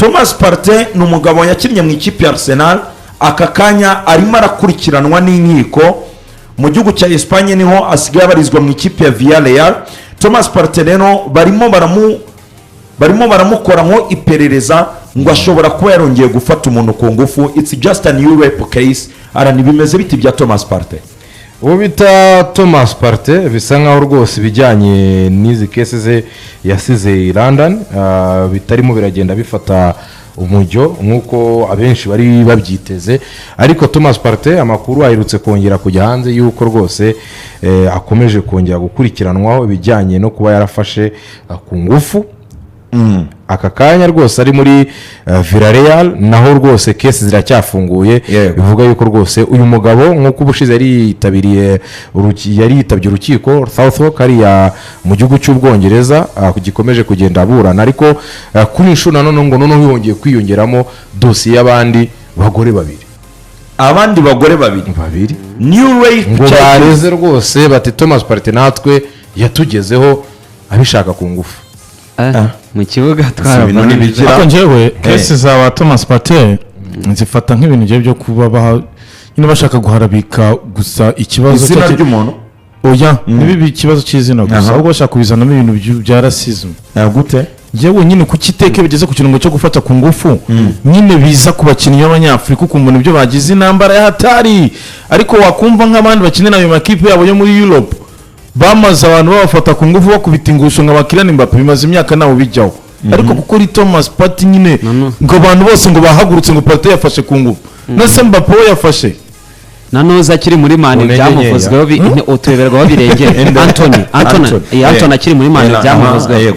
Thomas Partey ni umugabo yakinnye mu ikipe ya Arsenal, aka kanya arimo arakurikiranwa n'inkiko mu gihugu cya Espagne, niho asigaye abarizwa mu ikipe ya Villarreal. Thomas Partey rero barimo baramukoraho iperereza ngo ashobora kuba yarongeye gufata umuntu ku ngufu. It's just a new rape case. Arani bimeze biti bya Thomas Partey? uwo bita Thomas Partey bisa nkaho rwose ibijyanye n'izi kese ze yasize London bitarimo biragenda bifata umujyo nk'uko abenshi bari babyiteze, ariko Thomas Partey amakuru aherutse kongera kujya hanze y'uko rwose akomeje kongera gukurikiranwaho ibijyanye no kuba yarafashe ku ngufu. Aka kanya rwose ari muri Villarreal, naho rwose kesi ziracyafunguye. Bivuga yuko rwose uyu mugabo nk'uko ubushize yari yitabye urukiko Southwark hariya mu gihugu cy'Ubwongereza, gikomeje kugenda aburana, ariko kuri inshuro nanone ngo noneho yongeye kwiyongeramo dosiye y'abandi bagore babiri new rape ngo bareze rwose bati Thomas Partey natwe yatugezeho abishaka ku ngufu. mu kibuga twarabanije. Ariko njyewe kesi za Thomas Partey nzifata nk'ibintu byo kuba bashaka guharabika gusa ikibazo izina ry'umuntu. Oya, nibi ikibazo cy'izina gusa, ahubwo bashaka kubizanamo ibintu bya racism. Gute? Njyewe nyine ku kiteke bigeze ku kintu cyo gufata ku ngufu, nyine biza ku bakinnyi b'Abanyafurika ukumva ibyo bagize intambara ya hatari, ariko wakumva nk'abandi bakinira ayo makipe yabo yo muri Europe bamaze abantu babafata ku ngufu bakubita ingusho nka Kylian Mbappé, bimaze imyaka nawo bijyaho. Ariko kuko ari Thomas Partey nyine ngo abantu bose ngo bahagurutse ngo Partey yafashe ku ngufu, nase Mbappé we yafashe nanoza akiri muri Mane byamuvuzweho utuberwaho birengera. Anthony akiri muri Mane byamuvuzweho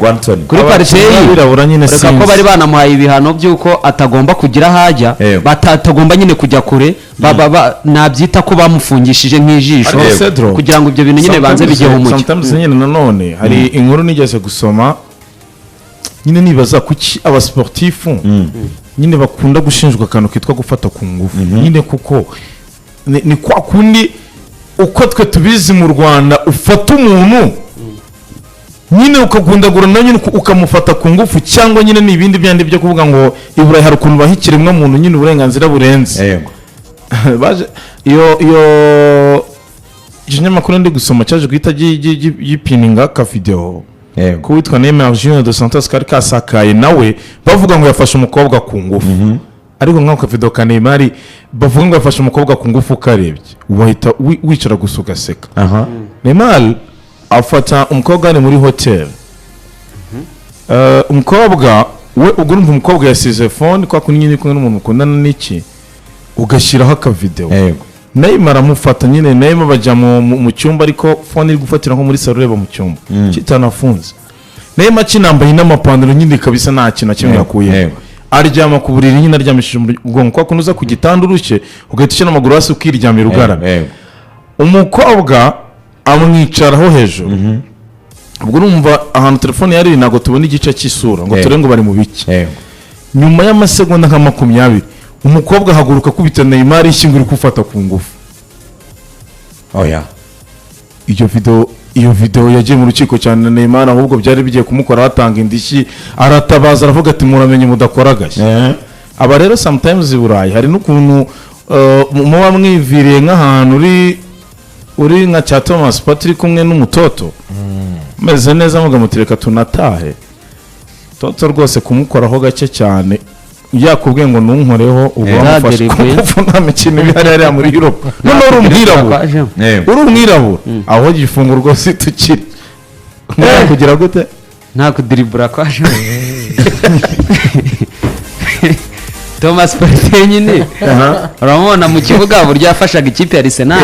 kuri Partey birabura nyine, reka ko bari banamuhaye ibihano by'uko atagomba kugira hajya, batagomba nyine kujya kure, nabyita ko bamufungishije nk'ijisho kugira ngo ibyo bintu nyine banze bijye mu mucyo. Sometimes nyine nanone hari inkuru nigeze gusoma nyine nibaza kuki abasportifu nyine bakunda gushinjwa akantu kitwa gufata ku ngufu, nyine kuko ni kwa kundi uko twe tubizi mu Rwanda ufata umuntu nyine ukagundagura nayo nyine ukamufata ku ngufu, cyangwa nyine ni ibindi byandi byo kuvuga ngo iburayi hari ukuntu bahikiremwa muntu nyine uburenganzira burenze. Baje iyo ikinyamakuru ndi gusoma cyaje guhita yipininga ka video ko witwa Neymar Junior dos Santos kari kasakaye, nawe bavuga ngo yafashe umukobwa ku ngufu. Ariko nk'ako video ka Neymar bavuga ngo yafashe umukobwa ku ngufu, ukarebye wahita wicara gusa ugaseka. Neymar afata umukobwa ari muri hotel, umukobwa we ubwo urumva umukobwa yasize phone kwa kunyine kumwe n'umuntu ukundana n'iki, ugashyiraho aka video. Neymar amufata nyine, Neymar bajya mu cyumba ariko phone iri gufatira nko muri salon reba mu cyumba kitanafunze. Neymar kinambaye n'amapantaro nyine kabisa nta kintu kimwe yakuye, aryama ku buriri nyine aryamishije ubwonko kwa kunuza ku gitanda urushye, ugahita ushyira amaguru hasi ukiryamira ugarame. Umukobwa amwicaraho hejuru, ubwo urumva ahantu telefone yari ntago tubona igice cy'isura ngo turenge ngo bari mu biki. Nyuma y'amasegonda nka 20 umukobwa haguruka kubita Neymar ishyingura kufata ku ngufu. Iyo video yagiye mu rukiko cyane Neymar, ahubwo byari bigiye kumukora batanga indishyi, aratabaza aravuga ati muramenye mudakoragashye. Aba rero sometimes iburayi hari n'ukuntu muba mwiviriye nk'ahantu uri nka cya Thomas Partey kumwe n'umutoto meze neza mugamutereka tunatahe toto rwose kumukoraho gake cyane, yakubwiye ngo nunkoreho ubwo amufashe nta mikino bihari hariya muri Europe. None uri umwirabura aho gifunguro rwose tukiri kugira gute nta kudiribura kwaje Thomas Partey nyine uramubona mu kibuga buryo yafashaga ikipe ya Arsenal.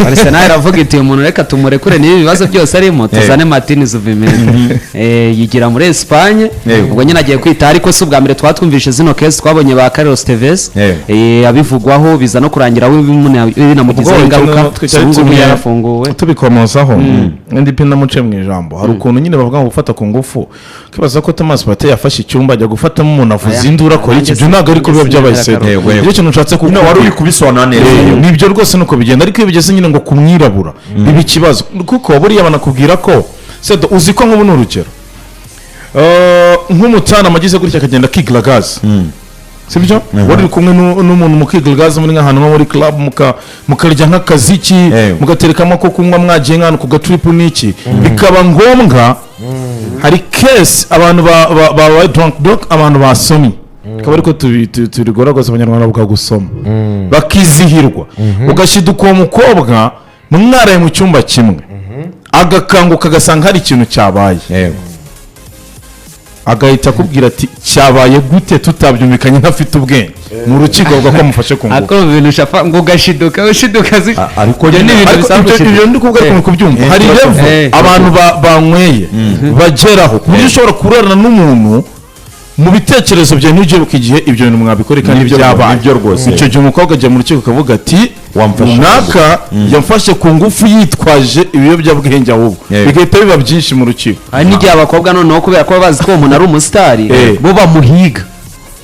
Arsenal iravuga iti umuntu reka tumurekure n'ibi bibazo byose arimo tuzane Martin Zubimendi yigira muri Espagne. Ubwo nyine agiye kwita, ariko si ubwa mbere twatwumvishe zino case twabonye ba Carlos Tevez abivugwaho biza no kurangira binamugizeho ingaruka. Ubu yarafunguwe tubikomozaho ndi pina muce mu ijambo. Hari ukuntu nyine bavuga ngo gufata ku ngufu, kibaza ko Thomas Partey yafashe icyumba ajya gufatamo umuntu avuza indura akora iki, byo ntabwo ariko biba byabayise. Iyo kintu nshatse kuko wari uri kubisona neza nibyo rwose nuko bigenda, ariko iyo bigeze nyine ngo kumwirabura biba ikibazo, kuko buriya banakubwira ko sedo uzi ko nk'ubu n'urugero nk'umutana amagize gutya akagenda akigaragaza sibyo wari kumwe n'umuntu mukigaragaza muri nk'ahantu nko muri club mukarya nk'akaziki mugaterekamo ko kunywa mwagiye nk'ahantu ku gatripu n'iki bikaba ngombwa hari case abantu ba drunk abantu basomye akaba ariko turigoragoza abanyarwanda bakagusoma bakizihirwa ugashiduka uwo mukobwa mwaraye mu cyumba kimwe agakanguka agasanga hari ikintu cyabaye agahita akubwira ati cyabaye gute tutabyumvikanye ntafite ubwenge mu rukiko bavuga ko amufashe ku ngufu akora ibintu ushaka ngo ugashiduka ariko ibyo ni ibintu bisanzwe ibyo ndi kuvuga ariko kubyumva hari level abantu banyweye bageraho ku buryo ushobora kurarana n'umuntu mu bitekerezo byawe ntibyibuke igihe ibyo bintu mwabikore kandi byabaye ibyo rwose icyo gihe umukobwa ajya mu rukiko akavuga ati runaka yamfashe ku ngufu yitwaje ibiyobyabwenge ahubwo bigahita biba byinshi mu rukiko hari n'igihe abakobwa noneho kubera ko bazi ko uwo muntu ari umusitari bo bamuhiga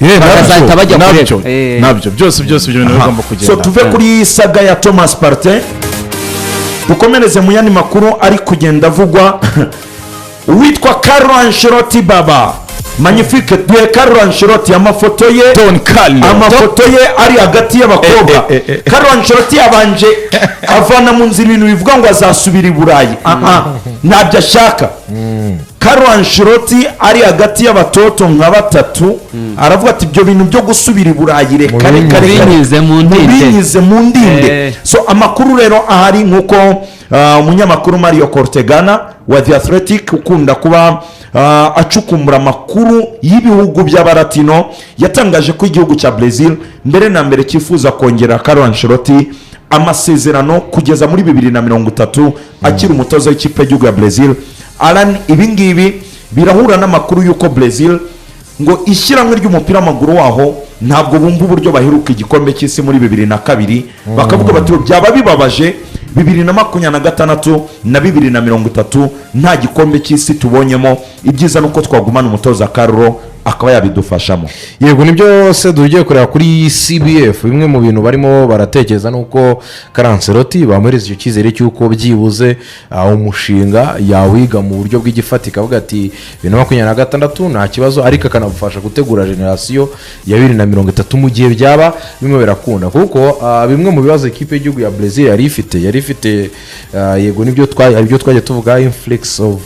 bakazahita bajya kureba nabyo byose ibyo bintu bigomba kugenda so tuve kuri saga ya Thomas Partey dukomereze mu yandi makuru ari kugenda avugwa uwitwa Carlo Ancelotti baba magnifique duhe Carlo Ancelotti amafoto ye ari hagati y'abakobwa Carlo Ancelotti yabanje avana mu nzira ibintu bivuga ngo azasubira i Burayi ntabyo ashaka Carlo Ancelotti ari hagati y'abatoto nka batatu aravuga ati ibyo bintu byo gusubira i Burayi reka binyize mu ndinde so amakuru rero ahari nk'uko umunyamakuru Mario Cortegana wa The Athletic ukunda kuba acukumbura amakuru y'ibihugu by'abaratino yatangaje ko igihugu cya Brazil mbere na mbere cyifuza kongera Carlo Ancelotti amasezerano kugeza muri 2030 akiri umutoza w'ikipe y'igihugu ya Brazil. Alan ibingibi birahura n'amakuru y'uko Brazil ngo ishyirahamwe ry'umupira w'amaguru waho ntabwo bumva uburyo baheruka igikombe cy'isi muri 2002 bakavuga bati byaba bibabaje 2026 na 2030 nta gikombe cy'isi tubonyemo ibyiza nuko twagumana umutoza Carlo akaba yabidufashamo. Yego nibyo se dugiye kureba kuri CBF bimwe mu bintu barimo baratekereza nuko Carlo Ancelotti bamwereza icyo cyizere cy'uko byibuze umushinga yawiga mu buryo bw'igifatika avuga ati 2026 nta kibazo ariko akanabufasha gutegura generation ya 2030 mu gihe byaba bimwe birakunda kuko bimwe mu bibazo ikipe y'igihugu ya Brazil yari ifite yego nibyo twaje tuvuga influx of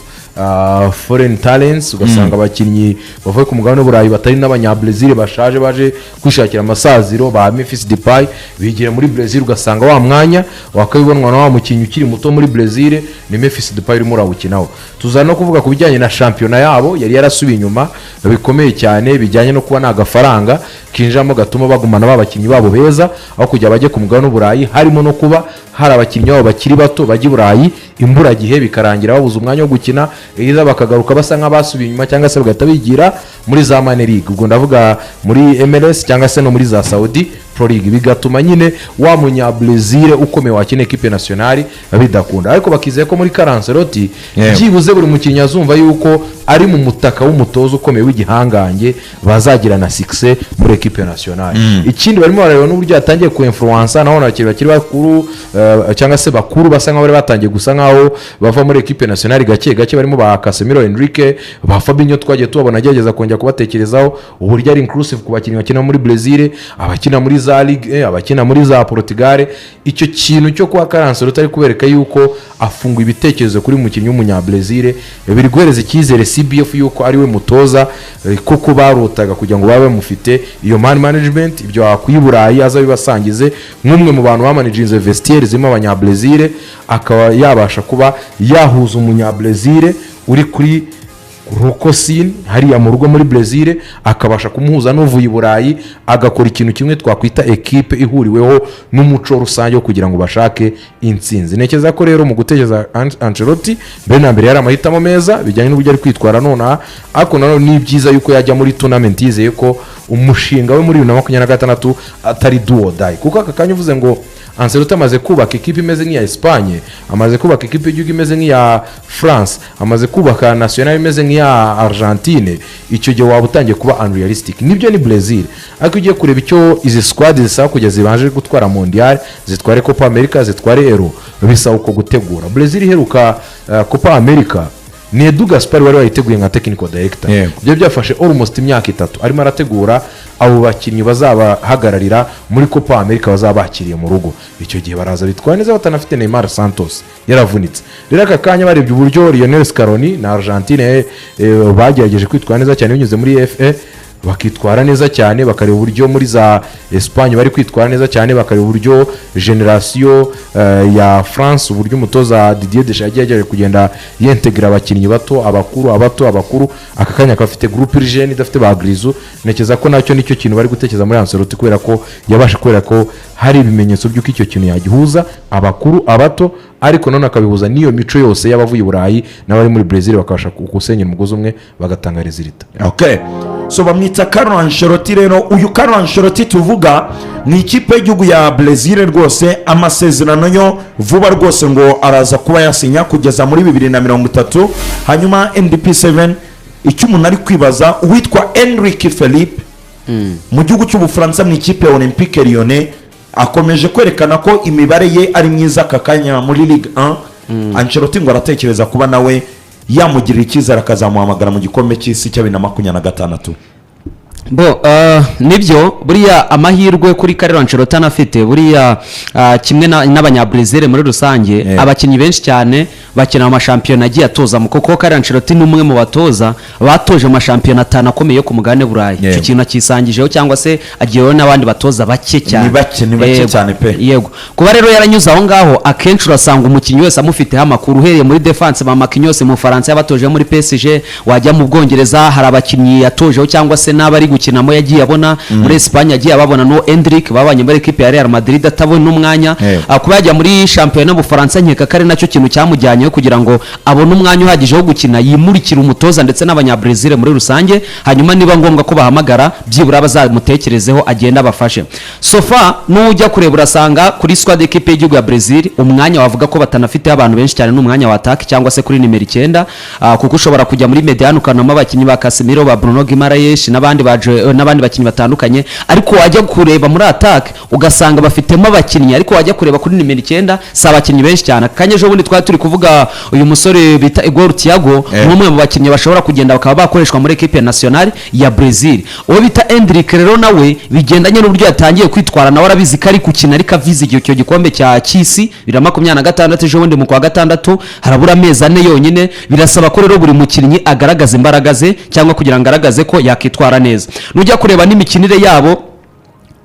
foreign talents ugasanga abakinnyi bavuye ku mugabane w'Uburayi batari n'abanyabrazil bashaje baje kwishakira amasaziro ba Memphis Depay bigira muri Brazil ugasanga wa mwanya wakabibonwa na wa mukinnyi ukiri muto muri Brazil ni Memphis Depay urimo urawukinaho. Tuzana no kuvuga ku bijyanye na shampiyona yabo yari yarasubiye inyuma bikomeye cyane bijyanye no kuba nta gafaranga kinjamo gatuma bagumana babakinnyi babo beza aho kujya bajye ku mugabane w'Uburayi harimo no kuba hari abakinnyi babo bakiri bato bajya i Burayi imburagihe bikarangira babuze umwanya wo gukina iza bakagaruka basa nk'abasubiye inyuma cyangwa se bagahita bigira muri za Mane League ubwo ndavuga muri MLS cyangwa se no muri za Saudi Pro League bigatuma nyine wa munya Brazil ukomeye wakine equipe nationale bidakunda ariko bakizeye ko muri Carlo Ancelotti byibuze buri mukinnyi azumva yuko ari mu mutaka w'umutozo ukomeye w'igihangange bazagira na success muri equipe nationale. Ikindi barimo barareba n'uburyo yatangiye ku influence naho bakiri bakuru cyangwa se bakuru basa nkaho bari batangiye gusa nkaho bava muri equipe nationale gake barimo ba Casemiro Henrique ba Fabinho twagiye tubabona agerageza kongera kubatekerezaho uburyo ari inclusive ku bakinnyi bakina muri Brazil abakina muri za Ligue abakina muri za Portugal. Icyo kintu cyo kwa Carlo Ancelotti ari kubereka yuko afunga ibitekerezo kuri mukinnyi w'umunya Brazil biri guhereza icyizere CBF yuko ari we mutoza kuko barotaga kugira ngo babe mufite iyo man management ibyo akwiburayi azabibasangize nk'umwe mu bantu bamanaging vestiaire zima abanya Brazil akaba yabasha kuba yahuza umunya Brazil uri kuri Rokosin hariya mu rugo muri Brazil akabasha kumuhuza n'uvuye i Burayi agakora ikintu kimwe twakwita equipe ihuriweho n'umuco rusange kugira ngo bashake intsinzi. Nekeza ko rero mu gutekereza Ancelotti mbere na mbere yari amahitamo meza bijyanye n'uburyo ari kwitwara none ariko nanone ni byiza yuko yajya muri tournament yizeye ko umushinga we muri 2026 atari do or die kuko aka kanya uvuze ngo Ancelotti amaze kubaka equipe imeze nk'iya Espagne amaze kubaka equipe y'igihugu imeze nk'iya France amaze kubaka national imeze nk'iya Argentine icyo gihe waba utangiye kuba unrealistic nibyo ni Brazil ariko ugiye kureba icyo izi squad zisaba kugeza zibanje gutwara mondial zitware Copa America zitware Euro bisaba uko gutegura. Brazil iheruka Copa America ni Edu Gaspar wari wayiteguye nka technical director. Yego. Ibyo byafashe almost imyaka 3 arimo arategura abo bakinnyi bazabahagararira muri Copa America bazaba bakiriye mu rugo. Icyo gihe baraza bitwara neza batanafite Neymar Santos yaravunitse. Rero aka kanya barebye uburyo Lionel Scaloni na Argentine bagerageje kwitwara neza cyane binyuze muri FA, bakitwara neza cyane, bakareba uburyo muri za Espagne bari kwitwara neza cyane, bakareba uburyo generation ya France, uburyo umutoza Didier Deschamps yagiye kugenda yentegra abakinnyi bato, abakuru. Aka kanya kafite groupe jeune idafite ba Griezou. Nekeza ko nacyo nicyo kintu bari gutekereza muri Ancelotti, kubera ko yabasha kubera ko hari ibimenyetso by'uko icyo kintu yagihuza abakuru abato, ariko none akabihuza n'iyo mico yose y'abavuye i Burayi n'abari muri Brazil, bakabasha gusenyera umugozi umwe bagatanga resultat. Okay, so bamwita Carlo Ancelotti. Rero uyu Carlo Ancelotti tuvuga ni ikipe y'igihugu ya Brazil rwose, amasezerano yo vuba rwose ngo araza kuba yasinya kugeza muri 2030. hanyuma NDP7 icyo umuntu ari kwibaza, uwitwa Enrique Felipe mu gihugu cy'Ubufaransa mu ikipe ya Olympique Lyonnais akomeje kwerekana ko imibare ye ari myiza aka kanya muri Ligue 1. Ancelotti ngo aratekereza kuba nawe yamugirira icyizere akazamuhamagara mu gikombe cy'isi cya 2026. bo nibyo buriya amahirwe kuri Carlo Ancelotti anafite buriya kimwe n'abanyabrazil muri rusange, abakinnyi benshi cyane bakina mu mashampiyona agiye atoza mu, kuko Carlo Ancelotti ni umwe mu batoza batoje mu mashampiyona 5 akomeye ku mugabane Burayi. Icyo kintu akisangijeho cyangwa se agiyeho n'abandi batoza bake cyane, ni bake cyane pe. Yego, kuba rero yaranyuze aho ngaho akenshi urasanga umukinnyi wese amufiteho amakuru, uhereye muri defense bamakinnyi yose mu Faransa yabatoje muri PSG, wajya mu Bwongereza hari abakinnyi yatojeho cyangwa se n'abari gukinamo yagiye abona, muri Espagne yagiye ababona no Endrick babanye muri equipe ya Real Madrid atabona umwanya, kuba yajya muri shampiyona y'Ubufaransa nkeka kare nacyo kintu cyamujyanye kugira ngo abone umwanya uhagije wo gukina, yimurikira umutoza ndetse n'abanyabrazil muri rusange, hanyuma niba ngombwa ko bahamagara byibura bazamutekerezeho agenda abafashe. Sofa n'ujya kureba urasanga kuri squad equipe y'igihugu ya Brazil umwanya wavuga ko batanafite abantu benshi cyane n'umwanya wa attack cyangwa se kuri nimero 9, kuko ushobora kujya muri mediano ukanamo abakinnyi ba Casemiro, ba Bruno Guimaraes n'abandi bakinnyi batandukanye, ariko wajya kureba muri attack ugasanga bafitemo abakinnyi, ariko wajya kureba kuri nimero 9 si abakinnyi benshi cyane. Kanyejo bundi twari turi kuvuga uyu musore bita Igor Thiago, n'umwe mu bakinnyi bashobora kugenda bakaba bakoreshwa muri equipe nationale ya Brazil. uwo bita Endrick rero nawe bigendanye n'uburyo yatangiye kwitwara, nawe arabizi ko ari gukina ariko avize icyo gikombe cya cy'isi 2026 ejo bundi mu kwa gatandatu, harabura amezi 4 yonyine. Birasaba ko rero buri mukinnyi agaragaza imbaraga ze cyangwa kugira ngo agaragaze ko yakitwara neza. Nujya kureba n'imikinire yabo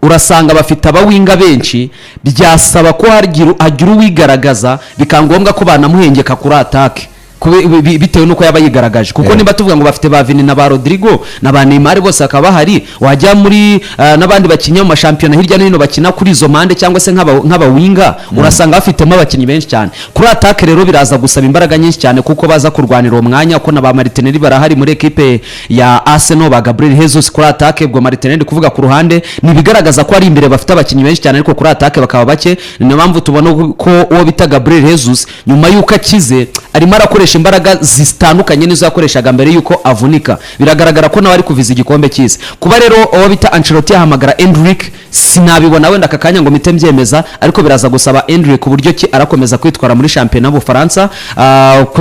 urasanga bafite abawinga benshi, byasaba ko hagira uwigaragaza, bikangombwa ko banamuhengeka kuri attack bitewe nuko yaba yigaragaje, kuko niba tuvuga ngo bafite ba Vini na ba Rodrigo na ba Neymar bose akaba hari, wajya muri n'abandi bakinnyi mu mashampiyona hirya no hino bakina kuri izo mande cyangwa se nk'aba winga, urasanga bafitemo abakinnyi benshi cyane. Kuri attack rero biraza gusaba imbaraga nyinshi cyane, kuko baza kurwanira uwo mwanya, ko na ba Martinelli barahari muri equipe ya Arsenal, ba Gabriel Jesus kuri attack. Ubwo Martinelli kuvuga ku ruhande nibigaragaza ko ari imbere bafite abakinnyi benshi cyane, ariko kuri attack bakaba bake. Niyo mpamvu tubona ko uwo bita Gabriel Jesus nyuma yuko akize arimo arakoresha imbaraga zitandukanye nizo yakoreshaga mbere yuko avunika. Biragaragara ko nawe ari kuviza igikombe cy'isi. Kuba rero uwo bita Ancelotti yahamagara Endrick sinabibona wenda aka kanya ngo mite mbyemeza, ariko biraza gusaba Endrick uburyo ki arakomeza kwitwara muri shampiyona y'Ubufaransa,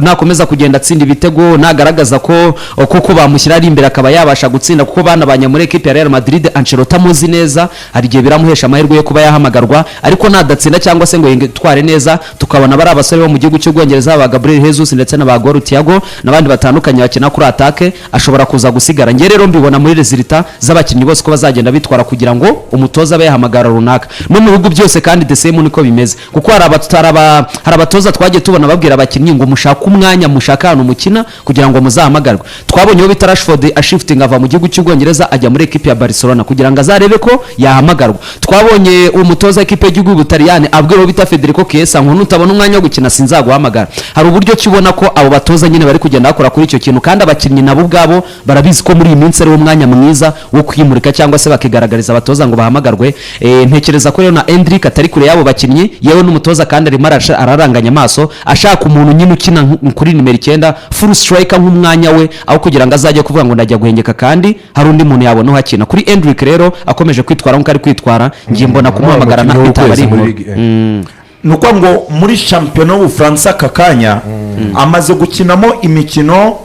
nakomeza kugenda atsinda ibitego, nagaragaza ko kuko bamushyira ari imbere akaba yabasha gutsinda, kuko banabanye muri equipe ya Real Madrid. Ancelotti amuzi neza, hari gihe biramuhesha amahirwe yo kuba yahamagarwa, ariko nadatsinda cyangwa se ngo yitware neza, tukabona bari abasore bo mu gihugu cy'Ubwongereza ba Gabriel Jesus ndetse na ba Igor Thiago n'abandi batandukanye bakina kuri attack, ashobora kuza gusigara. Nge rero mbibona muri resultat z'abakinnyi bose ko bazagenda bitwara kugira ngo umutoza abe yahamagara runaka. No mu bihugu byose kandi the same niko bimeze, kuko hari abatoza twagiye tubona babwira abakinnyi ngo mushaka umwanya, mushaka ahantu mukina kugira ngo muzahamagarwe. Twabonye uwo bita Rashford ashifting ava mu gihugu cy'Ubwongereza ajya muri equipe ya Barcelona kugira ngo azarebe ko yahamagarwa. Twabonye umutoza equipe y'igihugu y'Ubutaliyani abwira uwo bita Federico Chiesa ngo nutabona umwanya wo gukina sinzaguhamagara. Hari uburyo kibona ko abo batoza nyine bari kugenda bakora kuri icyo kintu, kandi abakinnyi nabo ubwabo barabizi ko muri iyi minsi ari umwanya mwiza wo kwimurika cyangwa se bakigaragariza abatoza ngo bahamagarwe. Ntekereza ko rero na Endrick atari kure yabo bakinnyi, yewe n'umutoza kandi arimo araranganya amaso ashaka umuntu nyine ukina kuri nimero 9 full striker nk'umwanya we, aho kugira ngo azajye kuvuga ngo ndajya guhengeka kandi hari undi muntu yabona uhakina. Kuri Endrick rero akomeje kwitwara nk'uko ari kwitwara, ngiye mbona kumuhamagara na bitabari ni uko ngo muri shampiyona y'ubufaransa aka kanya amaze gukinamo imikino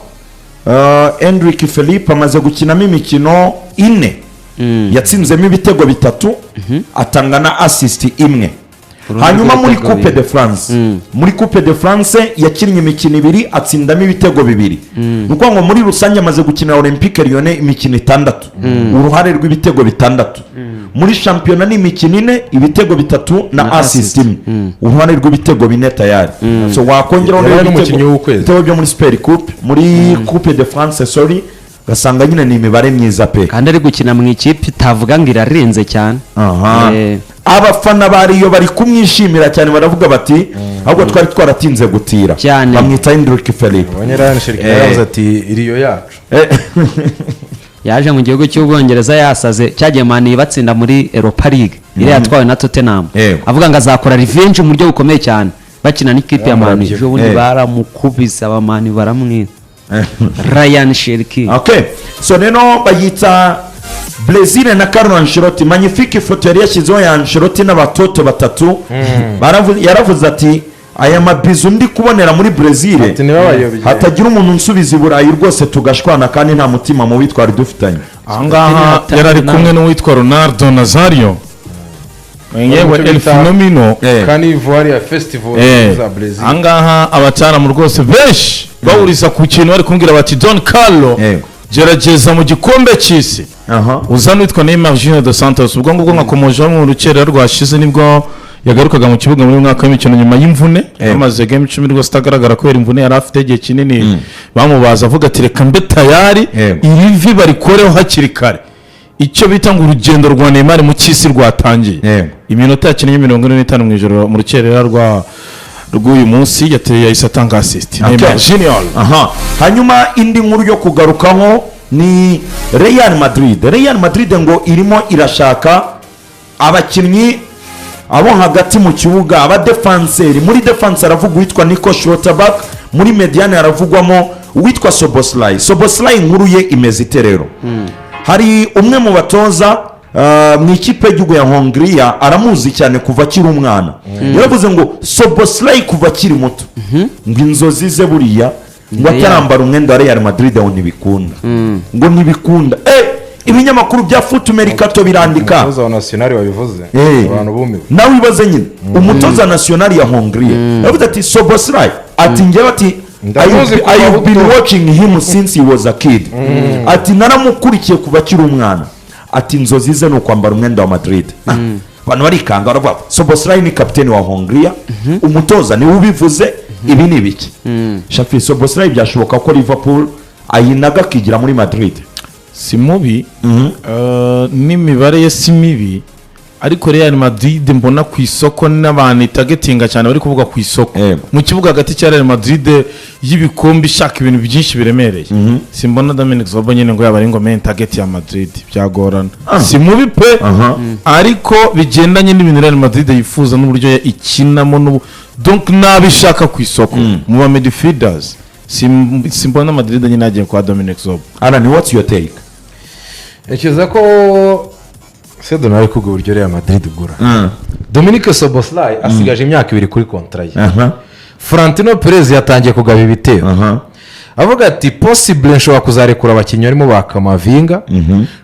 Endrick Philippe amaze gukinamo imikino 4 yatsinzemo ibitego 3 atanga na assist imwe. Hanyuma muri Coupe de France muri Coupe de France yakinnye imikino 2 atsindamo ibitego 2. nuko ngo muri rusange amaze gukina Olympique Lyon imikino 6 uruhare rw'ibitego 6. muri shampiyona ni imikino 4 ibitego 3 na assist imwe uruhare rw'ibitego 4 tayari. So wakongeraho ibitego byo muri Super Coupe muri Coupe de France gasanga nyine ni imibare myiza pe, kandi ari gukina mu ikipe itavuga ngo irarenze cyane. Abafana bariyo bari kumwishimira cyane, baravuga bati ahubwo twari twaratinze gutira, bamwita Endrick Philippe. Abanyarwanda yavuze ati iriyo yacu yaje mu gihugu cy'Ubwongereza yasaze, cyagiye mani batsinda muri Europa League iri yatwawe na Tottenham, avuga ngo azakora revenge mu buryo bukomeye cyane bakina n'ikipe ya Man U. Ubundi baramukubisa abamani baramwita Ryan Cherki. Okay, so neno bayita Brazil na Carlo Ancelotti. Magnifique foto yari yashyizeho ya Ancelotti n'abatoto batatu. Yaravuze ati aya mabizu ndi kubonera muri Brazil hatagira umuntu nsubiza i Burayi rwose tugashwana kandi nta mutima mubi twari dufitanye. Ahangaha yarari kumwe n'uwitwa Ronaldo Nazario yewe El Fenomeno kandi ivoire ya festival za Brazil. Ahangaha abatara mu rwose benshi bawuriza ku kintu bari kumbwira bati Don Carlo gerageza mu gikombe cy'isi uzana witwa Neymar Junior dos Santos. ubwo ngubwo nkakomoje mu rukerera rwashize nibwo yagarukaga mu kibuga muri mwaka w'imikino nyuma y'imvune amaze game 10 rwose itagaragara kubera imvune yari afite igihe kinini. Bamubaza avuga ati reka mbe tayari iri vi barikoreho hakiri kare, icyo bita ngo urugendo rwa Neymar mu cy'isi rwatangiye. Iminota yakinnye 45 mu ijoro mu rukerera rw'uyu munsi yateye yahise atanga assist. Neymar Junior. Hanyuma indi nkuru yo kugarukaho ni Real Madrid. Real Madrid ngo irimo irashaka abakinnyi abo hagati mu kibuga, aba defenseur. Muri defense aravuga witwa Nico Schlotterbeck, muri mediane aravugwamo witwa Soboslai. Soboslai nkuru ye imeze iterero. Hari umwe mu batoza mu ikipe y'igihugu ya Hongria aramuzi cyane kuva akiri umwana. Yaravuze ngo Soboslai kuva akiri muto ngo inzozi ze buriya ngo atarambara umwenda wa Real Madrid aho ntibikunda, ngo ntibikunda. Ibinyamakuru bya Foot Mercato birandika umutoza wa national wabivuze abantu bumiwe nawe ibaze nyine umutoza national ya Hongria yavuze ati Soboslai ati ngewe ati I've been watching him since he was a kid. Ati naramukurikiye kuva akiri umwana. Ati inzozi ze no kwambara umwenda wa Madrid. Abantu barikanga baravuga Soboslai ni kapiteni wa Hongria, umutoza ni ubivuze. Ibi ni biki Shafi Soboslai byashoboka ko Liverpool ayinaga kigira muri Madrid. Si mubi n'imibare ye si mibi, ariko Real Madrid mbona ku isoko n'abantu itagetinga cyane bari kuvuga ku isoko mu kibuga hagati cya Real Madrid y'ibikombe ishaka ibintu byinshi biremereye. Simbona Dominic Zobo nyine ngo yabari ngo main target ya Madrid byagorana. Si mubi pe ariko bigendanye n'ibintu Real Madrid yifuza n'uburyo ikinamo donc nabishaka ku isoko mu ba midfielders. Simbona Madrid nyine agiye kwa Dominic Zobo. Alan, what's your take? Ekiza ko Sedona ari kugo buryo Real Madrid gura Dominique Soboslai asigaje imyaka 2 kuri kontra ye. Florentino Perez yatangiye kugaba ibitero. Avuga ati possible nshobora kuzarekura abakinnyi barimo bakamavinga,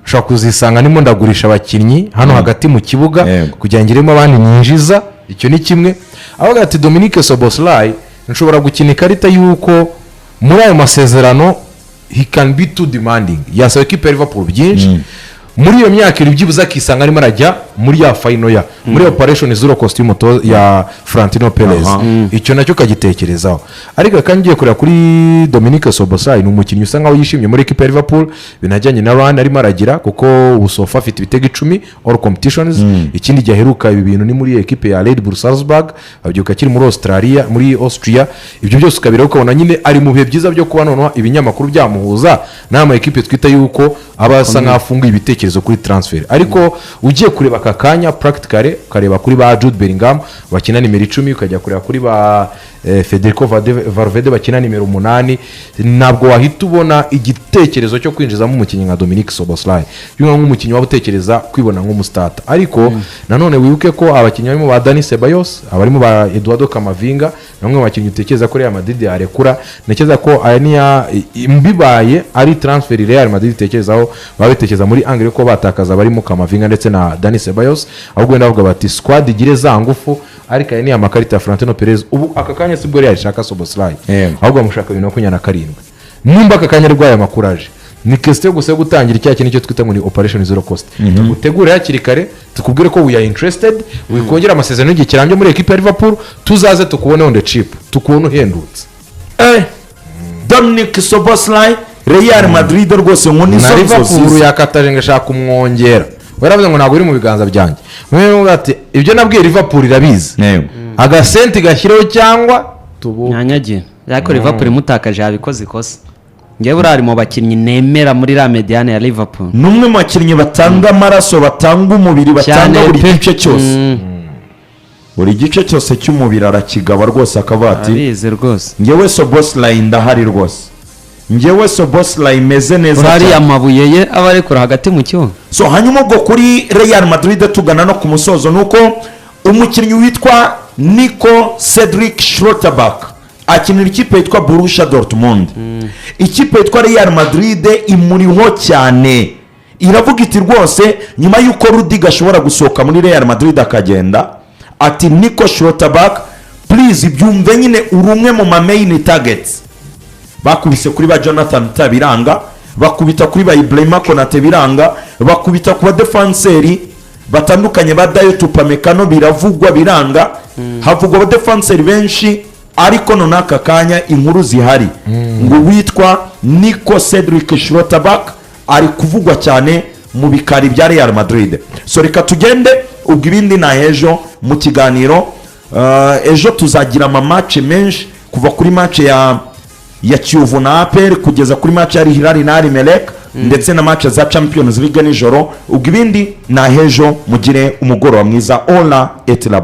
nshobora kuzisanga nimo ndagurisha abakinnyi hano hagati mu kibuga kugira ngiremo abandi nyinjiza. Icyo ni kimwe. Avuga ati Dominique Soboslai nshobora gukina ikarita yuko muri ayo masezerano he can be too demanding. Yasaba equipe ya Liverpool byinshi muri iyo myaka iri byibuza akisanga arimo arajya muri ya final ya muri operation zero costume ya Florentino Perez. Icyo nacyo kagitekerezaho. Ariko kandi ngiye kureba kuri Dominique Soboslai ni umukinnyi usa nkaho yishimye muri equipe ya Liverpool, binajyanye na run arimo aragira kuko usofa afite ibitego 10 all competitions. Ikindi gihe aheruka ibi bintu ni muri equipe ya Red Bull Salzburg, abyuka kiri muri Australia muri Austria. Ibyo byose ukabira ukabona nyine ari mu bihe byiza byo kuba noneho ibinyamakuru byamuhuza n'ama equipe twita yuko abasa nkafunga ibitekerezo ibitekerezo kuri transfer ariko ugiye kureba aka kanya practically ukareba kuri ba Jude Bellingham bakina nimero 10 ukajya kureba kuri ba Federico Valverde bakina nimero 8 ntabwo wahita ubona igitekerezo cyo kwinjizamo umukinnyi nka Dominic Szoboszlai nk'umukinnyi waba utekereza kwibona nk'umustarter ariko nanone wibuke ko abakinnyi barimo ba Dani Ceballos abarimo ba Eduardo Camavinga namwe mu bakinnyi utekereza ko Real Madrid yarekura nekeza ko aya imbibaye ari transfer Real Madrid itekerezaho babetekeza muri angle ko batakaza barimo Camavinga ndetse na Dani Ceballos ahubwo ndavuga bati squad igire za ngufu ariko aya ni amakarita ya Florentino Perez ubu aka kanya sibwo Real ishaka Szoboszlai ahubwo amushaka 2027 nimba aka kanya rwaye amakuraje ni question gusa yo gutangira icya kintu cyo twita ngo ni operation zero cost utegure hakiri kare tukubwire ko we are interested wikongera amasezerano y'iki kirambye muri equipe ya Liverpool tuzaze tukubone on the cheap tukubone uhendutse Dominic Szoboszlai Real Madrid rwose ngo ni na Liverpool yakataje ngashaka kumwongera waravuze ngo ntabwo uri mu biganza byanjye mwe ati ibyo nabwiye Liverpool irabizi agasenti gashyiraho cyangwa tubu nyanyagira yako Liverpool mutakaje yabikoze ikosa ngewe burari mu bakinnyi nemera muri la mediane ya Liverpool numwe mu bakinnyi batanga amaraso batanga umubiri batanga buri gice cyose buri gice cyose cy'umubiri arakigaba rwose akavuga ati abize rwose ngewe Szoboszlai ndahari rwose ngewe Szoboszlai meze neza cyane amabuye ye aba arekura hagati mu kibuga so hanyuma ubwo kuri Real Madrid tugana no ku musozo nuko umukinnyi witwa Nico Cedric Schlotterbeck akinira ikipe yitwa Borussia Dortmund ikipe yitwa Real Madrid imuriho cyane iravuga iti rwose nyuma yuko Rudiger ashobora gusohoka muri Real Madrid akagenda ati Nico Schlotterbeck please byumve nyine urumwe mu main targets bakubise kuri ba Jonathan Tabiranga bakubita kuri ba Ibrahima Konate biranga bakubita ku ba defenseri batandukanye ba Dayot Upamecano biravugwa biranga havugwa ba defenseri benshi ariko none aka kanya inkuru zihari ngo witwa Nico Cedric Schlotterbeck ari kuvugwa cyane mu bikari bya Real Madrid so reka tugende ubwo ibindi na ejo mu kiganiro ejo tuzagira amamatch menshi kuva kuri match ya Kiyovu na APR kugeza kuri match ya Hilal na Melek ndetse na match za Champions League nijoro ubwo ibindi na ejo mugire umugoroba mwiza. Ola et la